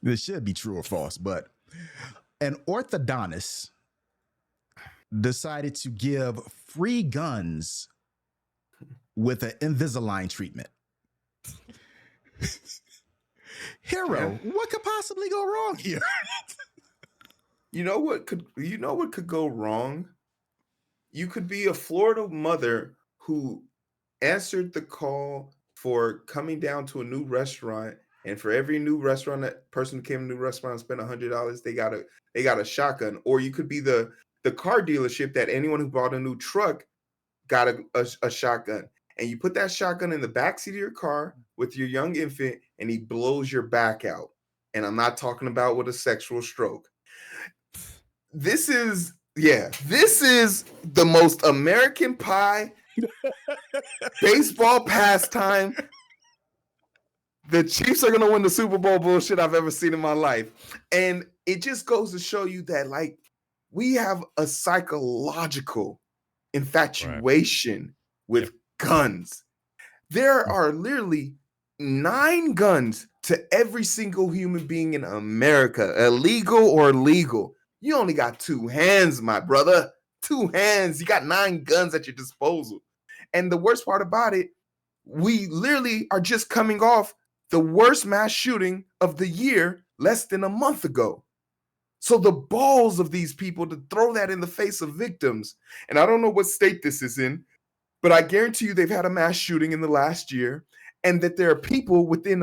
This should be true or false, but an orthodontist decided to give free guns with an Invisalign treatment. Hero, what could possibly go wrong here? You know what could go wrong? You could be a Florida mother who answered the call for coming down to a new restaurant, and for every new restaurant that person who came to a new restaurant and spent $100, they got a shotgun. Or you could be the car dealership that anyone who bought a new truck got a shotgun. And you put that shotgun in the backseat of your car with your young infant, and he blows your back out. And I'm not talking about with a sexual stroke. This is the most American Pie baseball pastime. The Chiefs are going to win the Super Bowl bullshit I've ever seen in my life. And it just goes to show you that, like, we have a psychological infatuation with guns. There are literally 9 guns to every single human being in America, illegal or legal. You only got 2 hands, my brother. 2 hands. You got 9 guns at your disposal. And the worst part about it, we literally are just coming off the worst mass shooting of the year less than a month ago. So the balls of these people to throw that in the face of victims, and I don't know what state this is in, but I guarantee you they've had a mass shooting in the last year, and that there are people within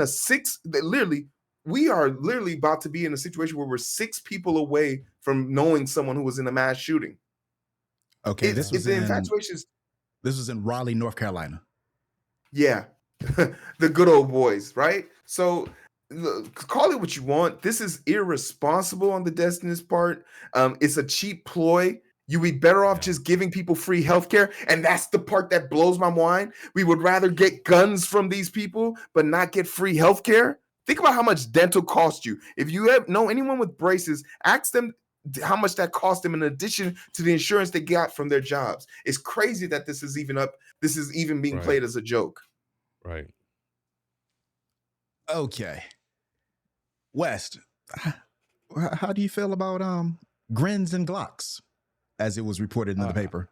we are literally about to be in a situation where we're 6 people away from knowing someone who was in a mass shooting. Okay, this was in Raleigh, North Carolina. Yeah, the good old boys, right? So call it what you want. This is irresponsible on the Destin's part. It's a cheap ploy. You'd be better off just giving people free healthcare. And that's the part that blows my mind. We would rather get guns from these people, but not get free healthcare. Think about how much dental costs you. If you know anyone with braces, ask them how much that cost them in addition to the insurance they got from their jobs. It's crazy that this is even being played as a joke. Right. Okay. West, how do you feel about grins and Glocks, as it was reported in the paper?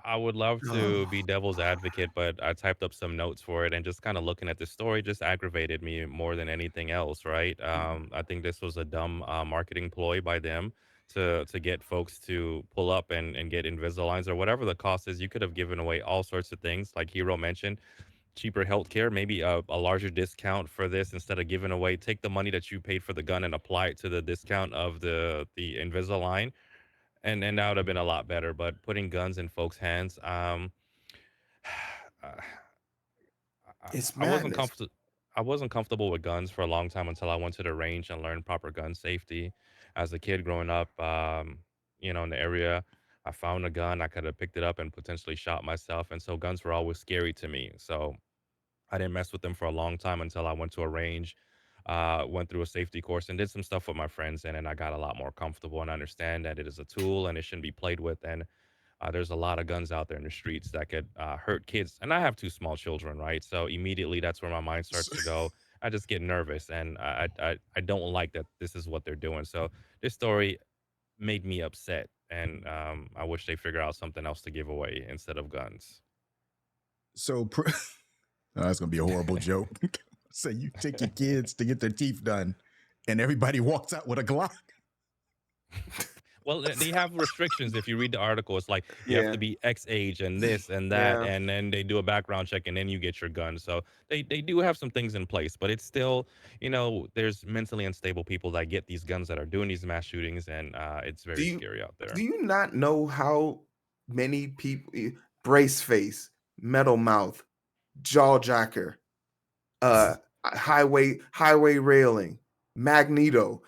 I would love to be devil's advocate, but I typed up some notes for it, and just kind of looking at the story just aggravated me more than anything else, right? I think this was a dumb marketing ploy by them to get folks to pull up and get Invisaligns or whatever the cost is. You could have given away all sorts of things, like Hero mentioned, cheaper healthcare, maybe a larger discount for this instead of giving away. Take the money that you paid for the gun and apply it to the discount of the Invisalign. And that would have been a lot better. But putting guns in folks' hands, It's I wasn't madness. comfortable. I wasn't comfortable with guns for a long time until I went to the range and learned proper gun safety. As a kid growing up, in the area, I found a gun. I could have picked it up and potentially shot myself, and so guns were always scary to me. So I didn't mess with them for a long time until I went to a range, went through a safety course, and did some stuff with my friends, and then I got a lot more comfortable and understand that it is a tool and it shouldn't be played with. And there's a lot of guns out there in the streets that could hurt kids. And I have 2 small children, right? So immediately that's where my mind starts to go. I just get nervous, and I don't like that this is what they're doing. So this story made me upset, and I wish they figure out something else to give away instead of guns. So that's going to be a horrible joke. So you take your kids to get their teeth done, and everybody walks out with a Glock. Well, they have restrictions. If you read the article, it's like you have to be X age and this and that, and then they do a background check, and then you get your gun. So they do have some things in place, but it's still, there's mentally unstable people that get these guns that are doing these mass shootings, and it's very scary out there. Do you not know how many people, brace face, metal mouth, jaw jacker, highway railing, Magneto,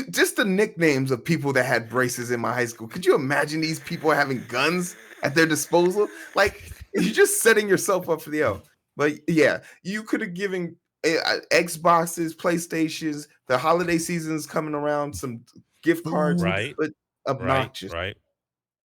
just the nicknames of people that had braces in my high school? Could you imagine these people having guns at their disposal? Like, you're just setting yourself up for the L. But yeah, you could have given Xboxes, PlayStations, the holiday season's coming around, some gift cards, Right. but obnoxious. Right.